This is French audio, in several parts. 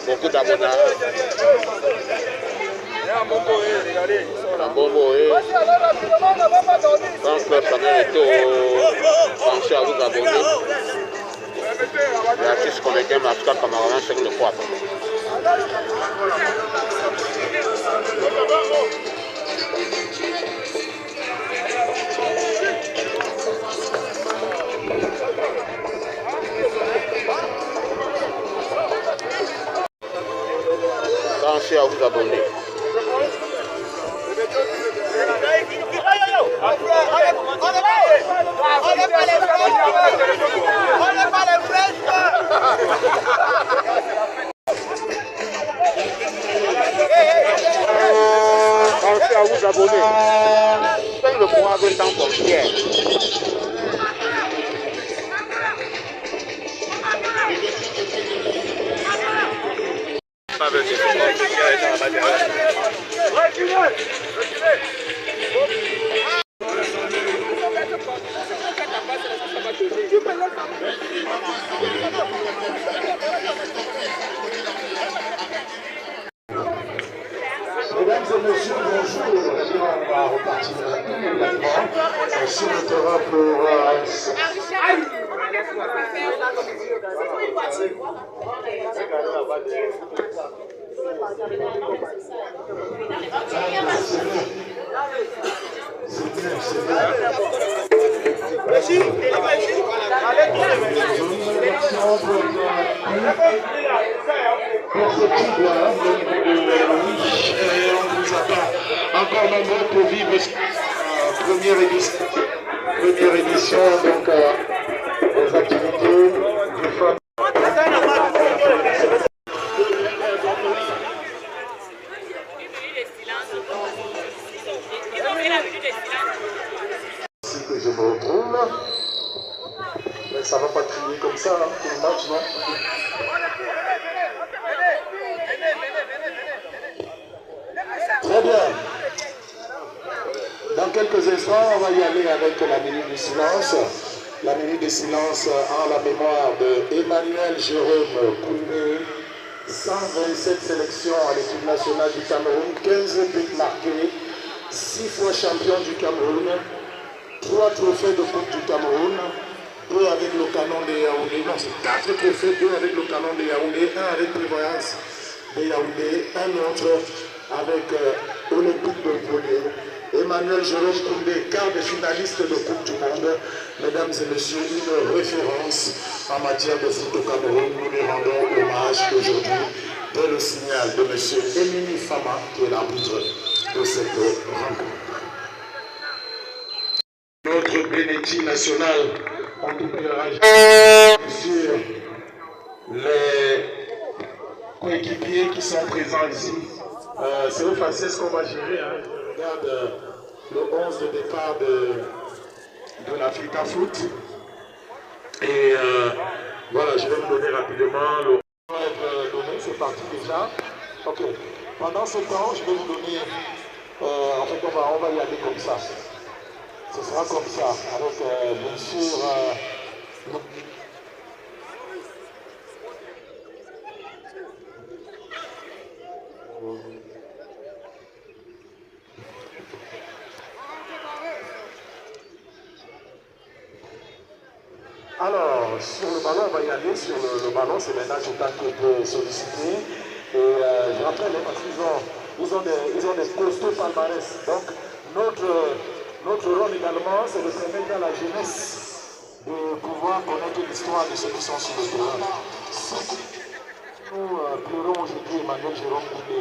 Beaucoup d'abonnés. Donc, ça m'a été pensé à vous abonner. L'artiste connecté Masca Cameroun sur le poids. Pensez à vous abonner. Pensez à vous abonner. C'est le point de temps pour Pierre. Mesdames et messieurs, bonjour. On va repartir immédiatement sur le terrain pour... Encore nombreux pour vivre première édition donc des activités du FAM. Ici que je me retrouve, mais ça va pas crier comme ça hein, pour le match, non? Très bien. Dans quelques instants, on va y aller avec la minute de silence. La minute de silence en la mémoire de Emmanuel Jérôme Koundé, 127 sélections à l'équipe nationale du Cameroun, 15 buts marqués, 6 fois champion du Cameroun, 3 trophées de Coupe du Cameroun, 2 avec le canon de Yaoundé, non c'est 4 trophées, 2 avec le canon de Yaoundé, 1 avec Prévoyance de Yaoundé, un autre avec Olympique de Volley. Emmanuel Jérôme Koundé, quart de finaliste de Coupe du Monde. Mesdames et messieurs, une référence en matière de foot au Cameroun. Nous lui rendons hommage aujourd'hui dès le signal de M. Emini Fama, qui est l'arbitre de cette rencontre. Notre bénédicte national, on oubliera sur les coéquipiers qui sont présents ici. C'est au faciès qu'on va gérer. Hein. Je regarde le 11 de départ de l'Africa Foot. Et voilà, je vais vous donner rapidement le... C'est parti déjà. Ok. Pendant ce temps, je vais vous donner... en fait, on va y aller comme ça. Ce sera comme ça, avec bien sûr... Alors, sur le ballon, on va y aller. Sur le ballon, c'est maintenant Joutan qui peut solliciter. Et je rappelle, parce qu'ils ont des costauds palmarès. Donc, notre rôle également, c'est de permettre à la jeunesse de pouvoir connaître l'histoire de ceux qui sont sur le terrain. Nous pleurons aujourd'hui Emmanuel Jérôme Koundé.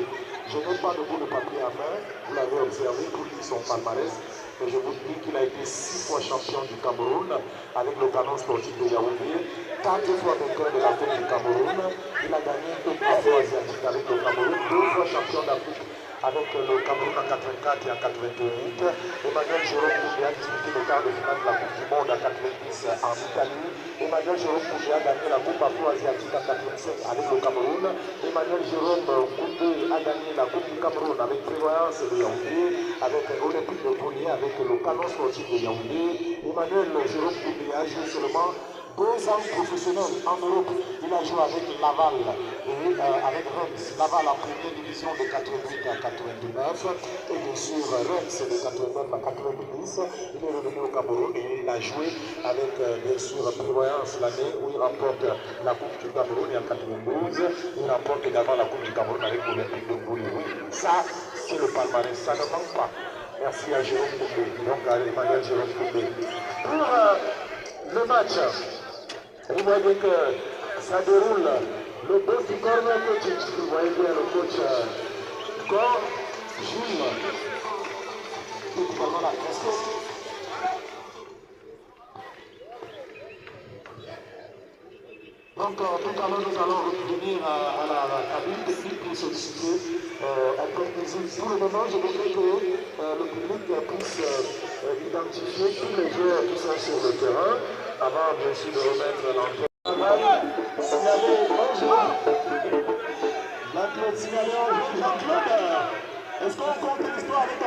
Je n'ai pas de bout de papier à main, vous l'avez observé, pour lui son palmarès. Et je vous dis qu'il a été 6 fois champion du Cameroun avec le canon sportif de Yaoundé, 4 fois vainqueur de la Coupe du Cameroun. Il a gagné 2 fois asiatique avec le Cameroun, 2 fois champion d'Afrique avec le Cameroun en 84 et en 88. Emmanuel Jérôme Koundé a disputé le quart de finale de la Coupe du Monde en 90 en Italie. Emmanuel Jérôme Koundé a gagné la Coupe afro-asiatique en 87 avec le Cameroun. Emmanuel Jérôme Koundé a gagné la Coupe du Cameroun avec Prévoyance de Yaoundé, avec Olympique de Poli, avec le canon sportif de Yaoundé. Emmanuel Jérôme Koundé a joué seulement 2 ans professionnels en Europe. Il a joué avec Laval et avec Reims. Laval en première division de 88 à 89. Et bien sûr, Reims de 89 à 90. Il est revenu au Cameroun et il a joué avec, bien sûr, Prévoyance l'année où il remporte la Coupe du Cameroun et en 92. Il remporte également la Coupe du Cameroun avec l'Olympique de Poli. Oui, ça, c'est le palmarès. Ça ne manque pas. Merci à Jérôme Koundé. Donc, à Emmanuel Jérôme Koundé. Pour le match, vous voyez que ça déroule. Le boss du corner coaching, vous voyez bien le coach Jules, qui est également la princesse. Donc tout à l'heure, nous allons revenir à la cabine technique pour solliciter un peu de musique. Pour le moment, je voudrais que le public puisse identifier tous les joueurs qui sont sur le terrain, avant bien sûr de remettre l'entrée. Signalé en joueur. Jean-Claude signalé en joueur. Jean-Claude, est-ce qu'on compte l'histoire avec un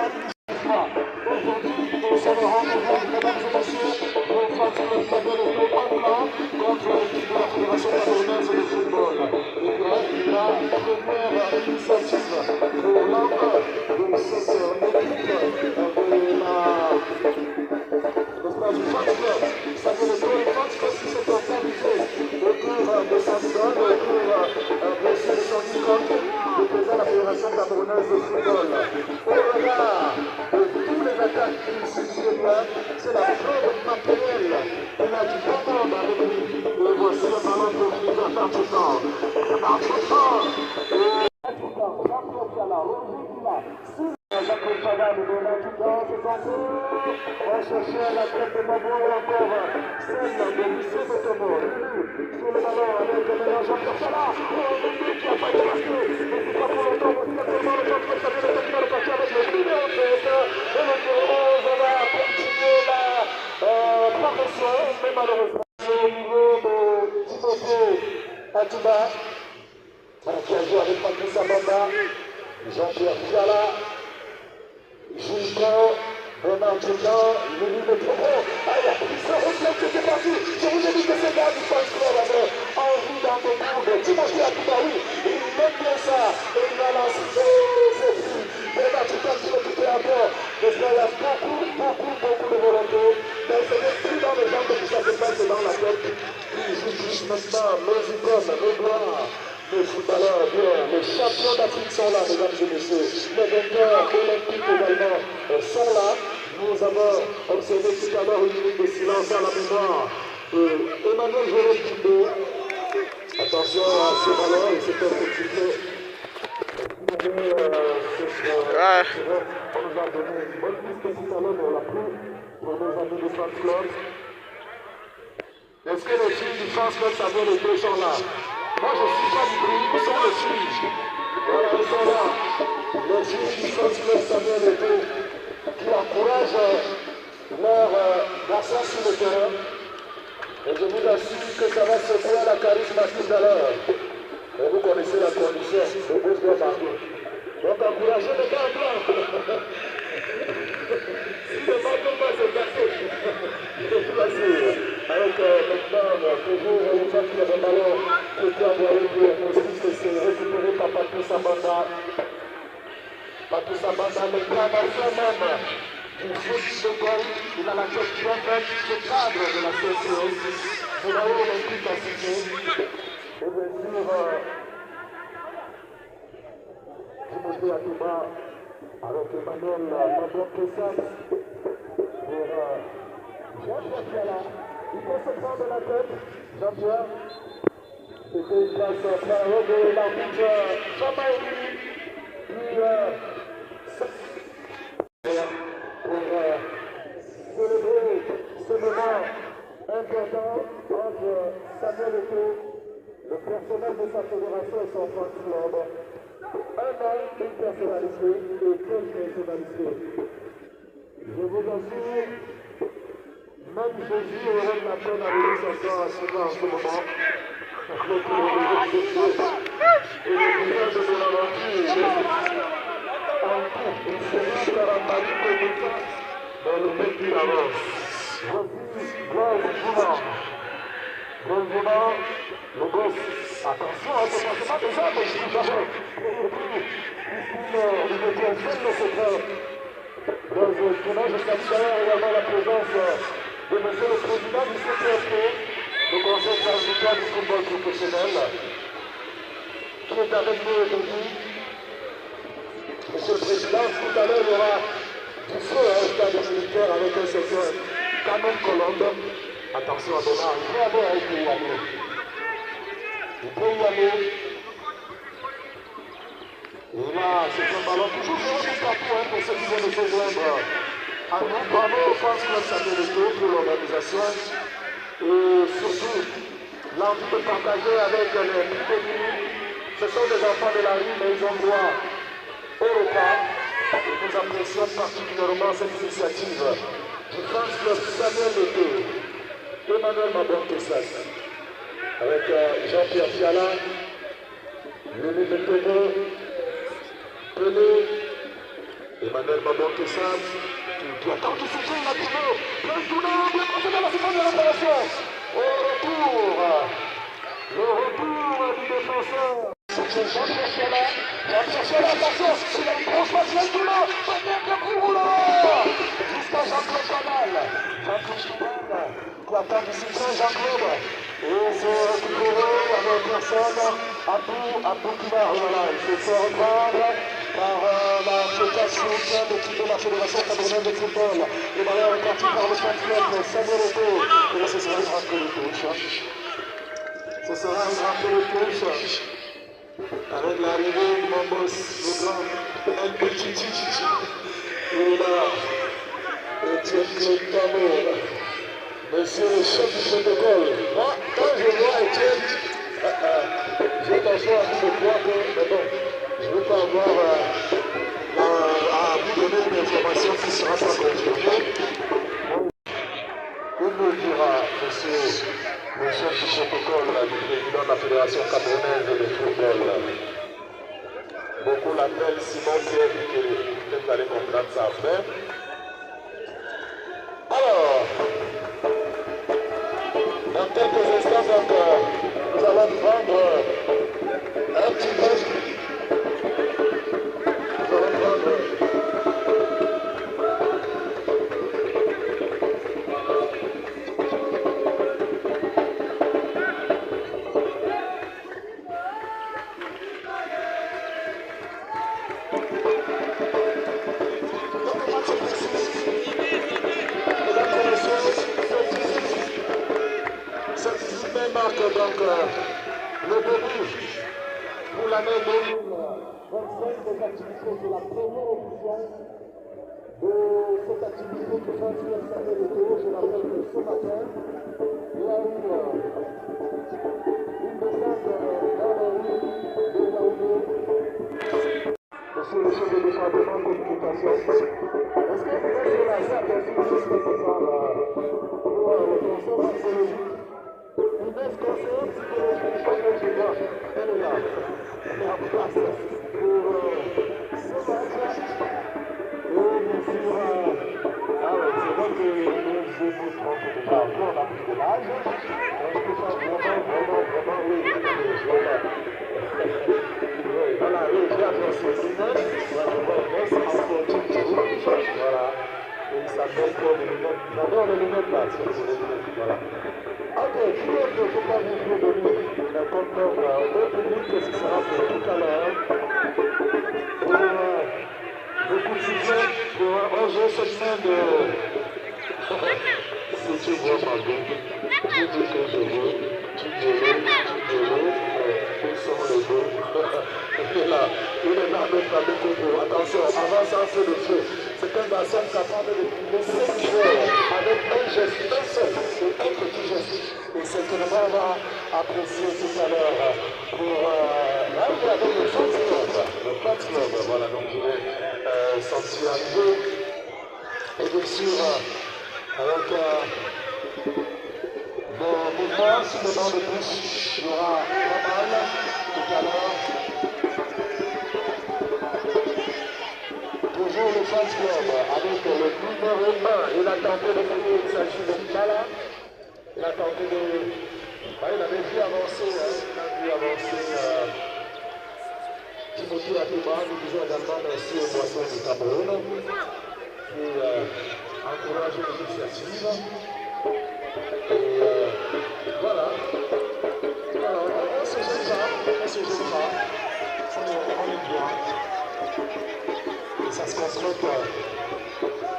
aujourd'hui, nous sommes au rendez-vous, mesdames et messieurs, pour faire le cadeau de Angola contre l'équipe de la Fédération camerounaise de football. Et bien, la première initiative pour l'envoi de cette équipe de la du Fox Club. Ça fait le tour du Fox Club qui s'est organisé autour de Samson, autour bien sûr de son icône, le président de la Fédération camerounaise de football. Au regard de tous les attaques qui se disent bien, c'est la preuve matérielle. Il a du bon monde avec lui. Et voici le ballon pour finir à Marchoutan. Marchoutan. Jean-Claude Fiala, Roger Dila, Jean-Claude Fiala, le Marchoutan, c'est son tour. On va chercher la tête de Mabo ou encore celle de Lucien Motomo. Sur le ballon avec le meilleur Jean-Claude Fiala. Oh, Mendy qui a failli passer. Mais c'est pas pour longtemps, parce qu'actuellement le Jean-Claude Fiala est maintenant le parti avec le numéro 7. Et le numéro 11 va continuer la progression, mais malheureusement. Au niveau de Timothée Atiba, qui a joué avec Patrice Abanda, Jean-Pierre Fiala, Julco, Bernard Tchoukan, Louis de Provo. Ah, il a pris ce reflet, c'était parti. Je vous ai dit que c'est gars du Fox Club avait envie d'entendre de Timothée Atiba, oui, il aime bien ça. Et il va lancer ses filles. Bernard Tchoukan qui l'occupait à bord. Mais il y a beaucoup de volonté. Mais c'est plus dans les jambes que ça se passe dans la tête. Il joue plus maintenant, nos icônes, nos gloires. Les footballeurs, bien, les champions d'Afrique sont là, mesdames et messieurs. Les vainqueurs olympiques également sont là. Nous avons observé tout à l'heure une minute de silence à la mémoire de Emmanuel Jérôme Koundé. Attention à ce ballon et c'est un petit peu. On nous a donné une bonne piste tout à l'heure, mais on l'a pris pour nos amis du Fox Club. Est-ce que les filles du Fox Club savaient les deux sont là? Moi je suis pas du bruit, ils sont les filles. Voilà, ils sont là. Les filles du Fox Club Samuel Eto'o qui encouragent leurs garçons sur le terrain. Et je vous assure que ça va secouer la charisme tout à l'heure. Et vous connaissez la condition, le bus doit marquer. Donc encouragez les gars blancs. Si le bateau va se casser, je vous l'assure. Avec maintenant, toujours une fois qu'il y a un ballon qui était envoyé pour aussi c'est récupéré par Patou Sabanda. Patou Sabanda, le grammation même du foot de Gol, il a la tête bien faite, le cadre de la CCS. Nous avons l'olympique à citer. Et bien sûr, Timothée Akiba avec Emmanuel Mabon-Kessas pour Jean-Pierre Fiala. Il peut se prendre la tête, Jean-Pierre. C'était une passe par de l'arbitre Chamaïli qui pour célébrer ce moment important entre Samuel Eto'o, le personnel de sa fédération et son fan club. Un homme, une personnalité et quelle personnalité. Je vous assure, même Jésus aurait de la peine à venir s'asseoir à ce moment en ce moment. Le tour de et le visage de l'aventure. En tout, il sera Karambali Komuta dans le mec qui avance. Voici Gauze Boumar, le gosse. Attention à ce passement déjà, mais je suis jamais. Il était un seul le secret. Dans ce tournage, je salue également la présence de monsieur le président du CPFP, le conseil syndical du football professionnel, qui est avec nous aujourd'hui. Monsieur le Président, tout à l'heure, il y aura du feu au stade militaire avec un certain Canon Colombe. Attention à Bernard, il faut aller avec lui, aller. Il peut y aller. Et là, c'est un ballon toujours sur partout pour ceux qui viennent de se joindre. À nous, bravo au France Club Samuel Eto'o pour l'organisation. Et surtout, là, on peut partager avec les plus démunis. Ce sont des enfants de la rue, mais ils ont droit au repas. Et nous apprécions particulièrement cette initiative du France Club Samuel Eto'o, Emmanuel Mabon-Kessas, avec Jean-Pierre Fiala, Louis Météno, Pelé, Emmanuel Mabon-Kessas, qui attend tout ce jeu, il a trouvé, plein de tournoi, bien passé dans la seconde de l'opération. Au retour du défenseur. Jean-Pierre Fiala, attention, il a une grosse passe, il a tout là, pas coup roulant, jusqu'à Jean-Claude Canal. Jean-Claude Canal, qui attend du soutien, Jean-Claude. Et c'est récupéré avec personne, Abou qui va, voilà, il se fait reprendre par la fédération de l'équipe de la Fédération camerounaise de football. Le ballon est parti par le fan club Samuel Eto'o. Et là, ce sera une rentrée de touche. Ce sera une rentrée de touche. Avec l'arrivée de mon boss, le grand El Petit. Et là, Étienne Claude Tamour, monsieur le chef du protocole. Moi, quand je vois Étienne, j'ai l'impression à vous de croire que, mais bon, je ne veux pas avoir à vous donner une information qui ne sera pas confirmée. Que nous dira monsieur le chef du protocole du président de la Fédération camerounaise de football? Beaucoup l'appellent Simon Pierre Bikele. Peut-être que vous allez comprendre ça après. Alors, dans quelques instants encore, nous allons prendre un petit peu. Nous allons prendre. Donc, le début pour l'année 2025 des activités de la première édition de cette activité de France Club Samuel Eto'o. Je rappelle que ce matin, il y a eu une descente dans les rues de Yaoundé. Monsieur le chef de département de communication, est-ce que vous êtes sur la salle de juste ce soir pour le concert sociologique? J'adore les lunettes là, voilà. Ok, qui est que faut pas vous donner le conteneur au public que ce sera pour tout à l'heure. Beaucoup de succès pour un jeu cette semaine de... Si tu vois ma gueule, tu dis que je veux, tu veux, où sont les deux? Il est là, notre ami Coco. Attention, avance un peu de feu. C'est un garçon capable de trouver 5 joueurs avec un geste, un seul, et un petit geste. Et c'est que le monde va apprécier tout à l'heure pour arriver avec le Fat Club. Le Fat Club, voilà, donc je vais sanctuariser. Et bien sûr, avec des mouvements sur le banc de touche, il y aura pas mal tout à l'heure. Toujours le Fat Club avec le numéro 1. Il a tenté de gagner, il s'agit de Kala. Il a tenté de... il avait vu avancer, Timothy Atiba, nous disons également merci aux poissons du Cameroun qui encouragent l'initiative. Et voilà. On se gêne pas, on est bien. Et ça se construit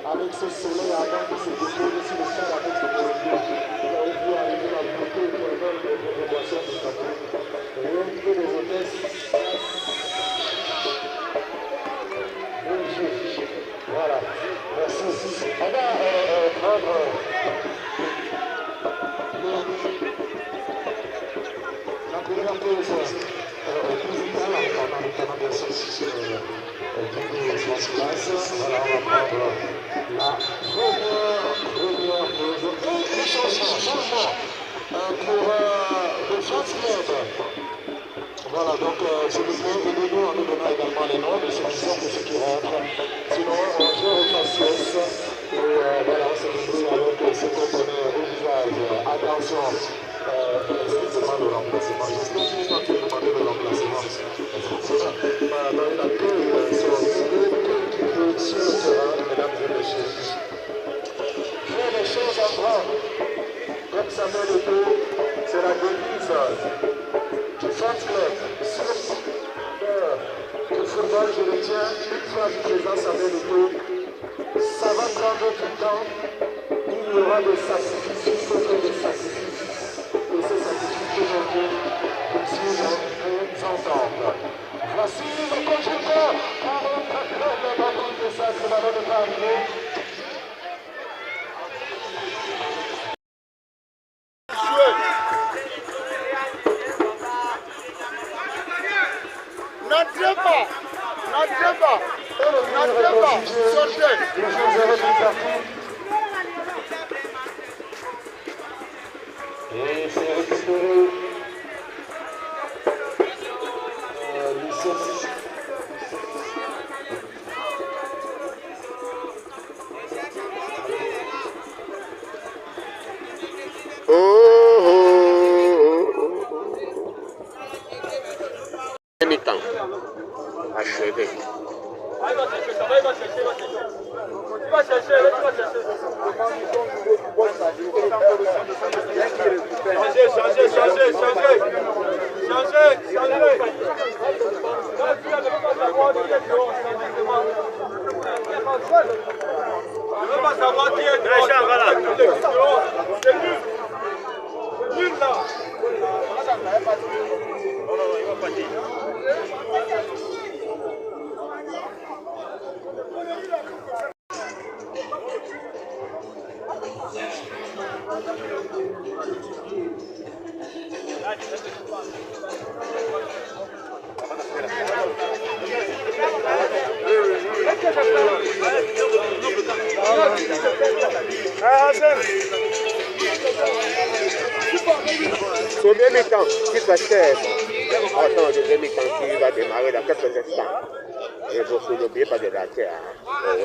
avec ce soleil avant de se déposer sur le sol avec ce produit. Vous avez vu arriver la beauté éternelle des boissons du Cameroun. Et au niveau des hôtesses, voilà, merci. On va prendre la première pause musicale en attendant bien sûr sur Guido Transplace. Voilà, on va prendre la première pause. Et changement pour le Fat Club. Voilà, donc s'il vous plaît, aidez-nous en nous donnant également les noms de ceux qui sortent et ceux qui rentrent. Sinon, on joue au faciès. Et voilà, on se débrouille avec ce qu'on connaît au visage. Attention, excusez-moi le remplacement. J'espère que vous avez demandé le remplacement. Dans la queue, c'est un niveau qui peut sur le terrain, mesdames et messieurs. Faire les choses à prendre, comme ça met le dos, c'est la devise du Fat Club. Sur le football, je le tiens, une fois que présent, ça met le dos. Ça va prendre du temps. Il y aura des sacrifices, il faut faire des sacrifices. Et ces sacrifices aujourd'hui, ici, nous entendre. Voici le conjugal pour notre club de Bakou de ça, c'est la bonne arriver. N'entrez pas, sortez. Et c'est récupéré. Mi-temps achevé. Combien de temps qui se passe? Attends, le demi-temps qui va démarrer dans quelques instants. Et vous n'oubliez pas de la terre. Oui.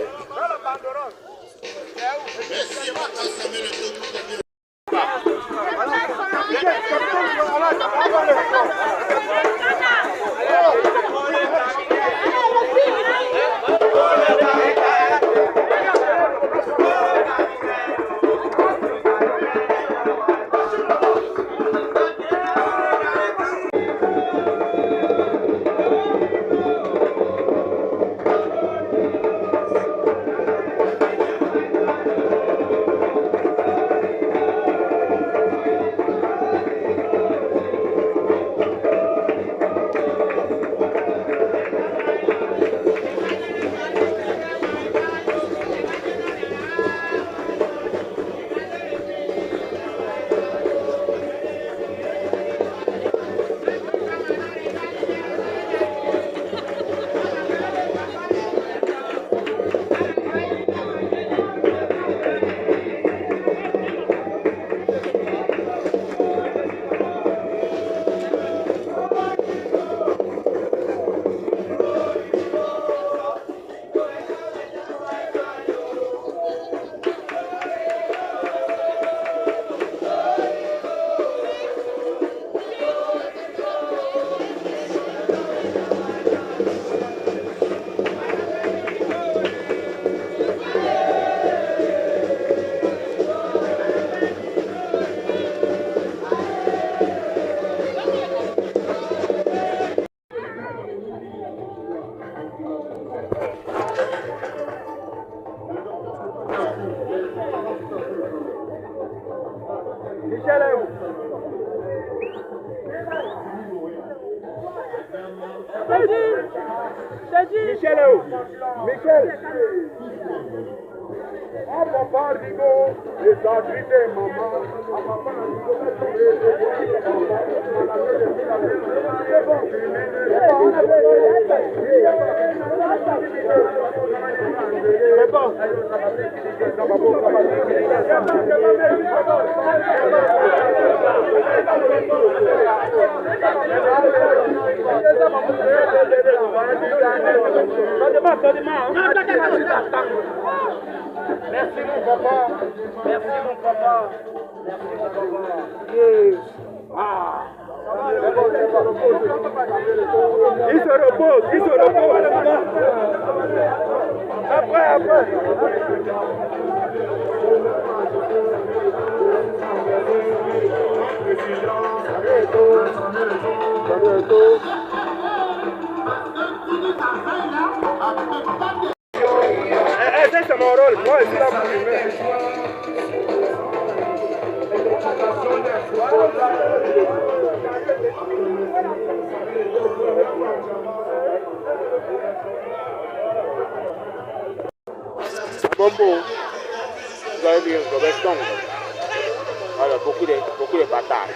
Michel est où? Michel est où? Michel. Ah papa Rigo, les adrités maman. Ah papa merci mon papa. Merci mon papa. Merci mon papa. Yes. Ah. Il se repose, il se repose. Après. C'est mon rôle, moi je suis là pour filmer. Bombo, vous avez vu un Robeston. Alors beaucoup de batailles.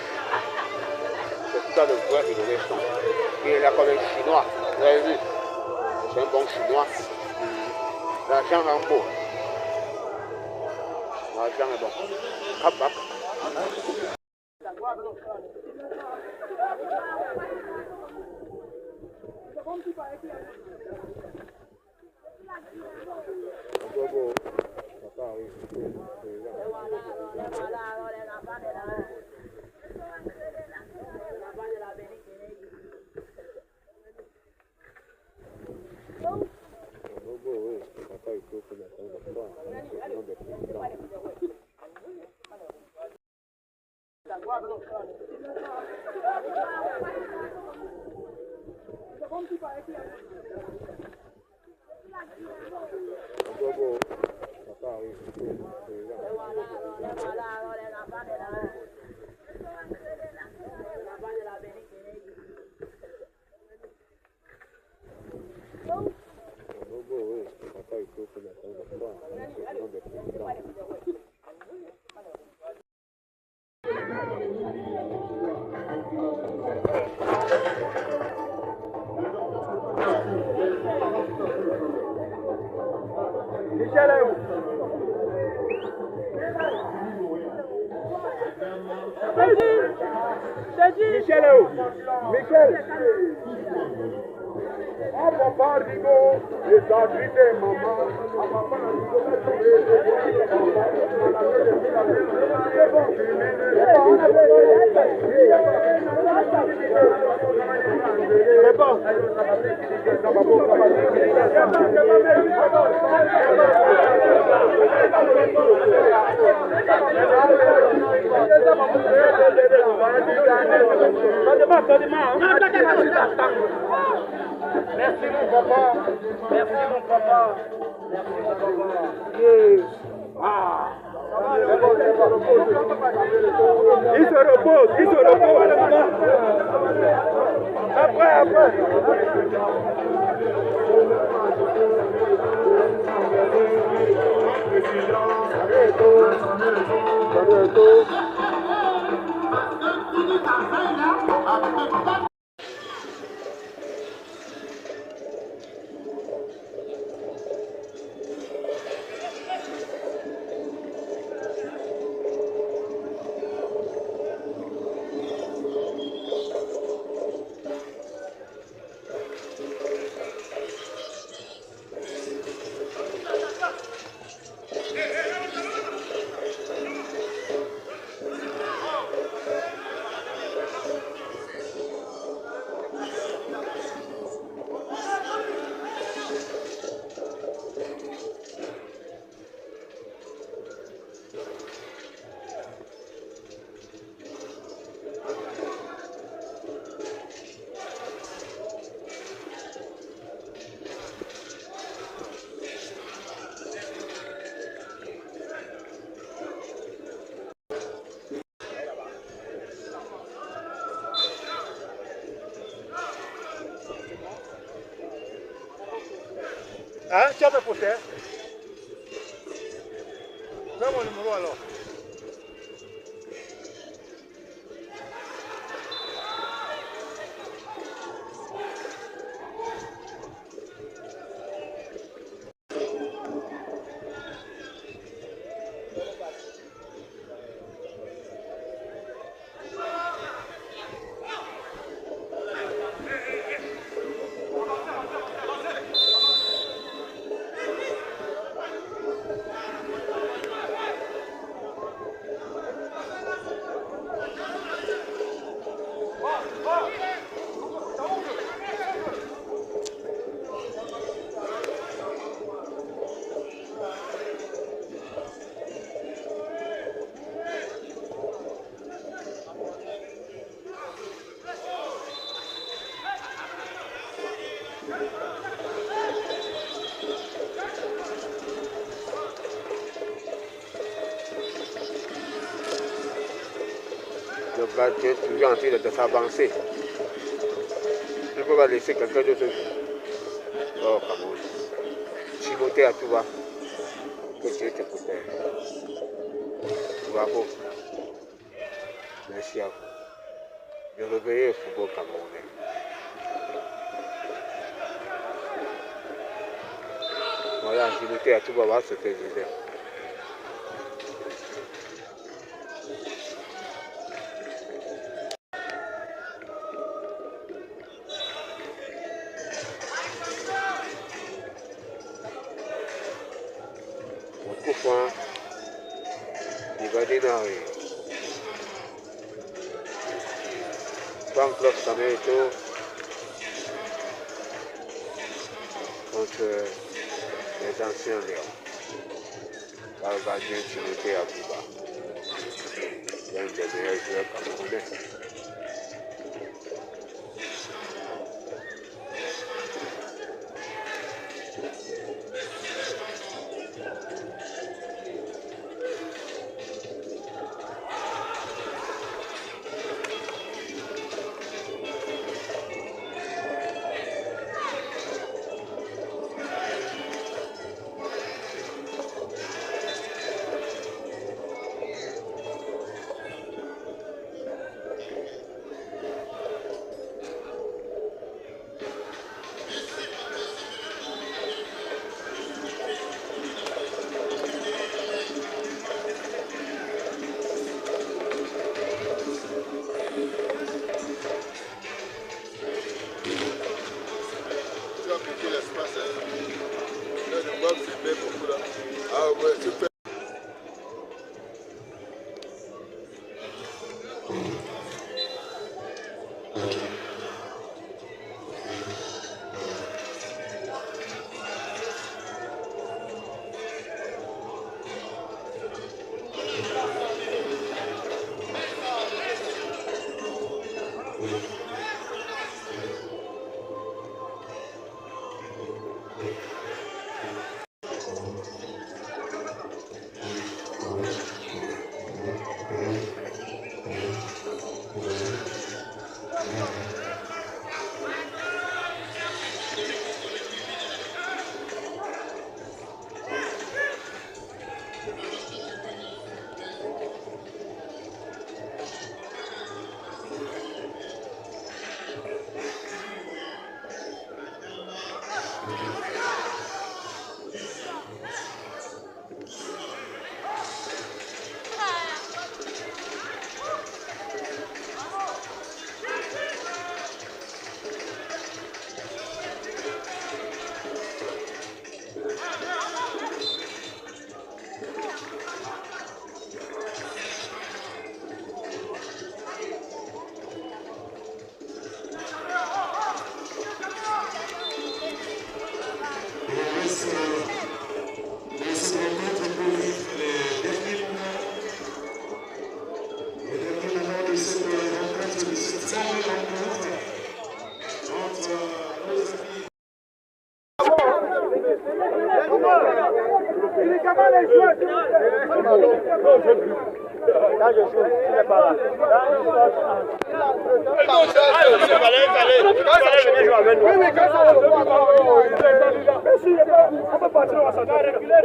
C'est ça le vrai Robeston. Il est là comme un chinois, vous avez vu. C'est un bon chinois. L'argent rend beau. L'argent est bon. Hop. Michel est où? Michel est où? Michel. Ah papa Rigo, et ça grité maman. Ah papa merci mon papa. Merci mon papa. Merci mon papa. Yes. Ah. Il se repose, il se repose. Après. Hein? Tu as fait poster? Fais mon numéro alors. Le gardien est toujours en train de s'avancer. Je ne peux pas laisser quelqu'un d'autre. Oh, Cameroun. Timothée à tout va. Que Dieu te protège. Bravo. Merci à vous. De réveiller le football camerounais. Voilà, Timothée à tout va voir ce que je disais. Il va démarrer. Franck Sameto contre les anciens Léons. Par le gardien Timothée Abouba. L'un des meilleurs joueurs camerounais. Là, je suis, il n'est pas là. Oui, mais quand ça on peut partir, on va reculer.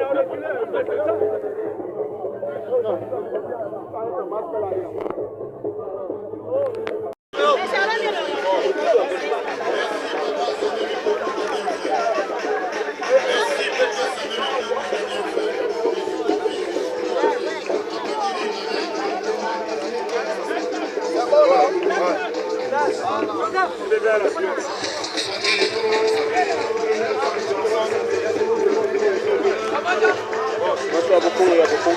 Il y a beaucoup.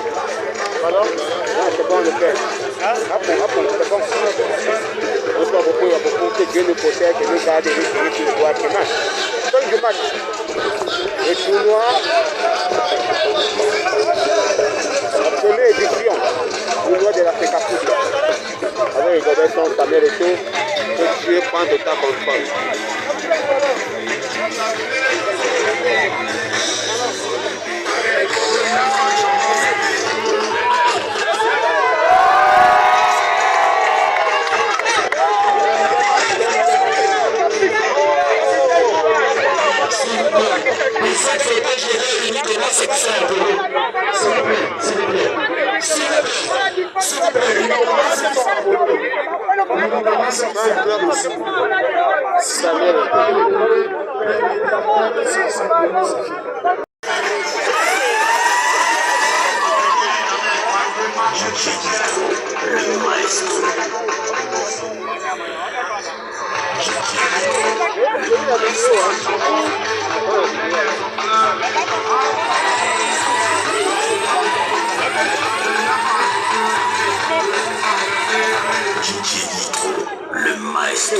Pardon? Non, c'est bon, le fait. Après, c'est bon. Il y a beaucoup que Dieu nous protège, que nous garde et que nous voit qui marche. Donc je marche. Le tournoi, la première édition, tournoi de la FECAFOOT. Avec les Robertson, Samuel Eto'o, que Dieu prend de ta contrôle. Le maestro.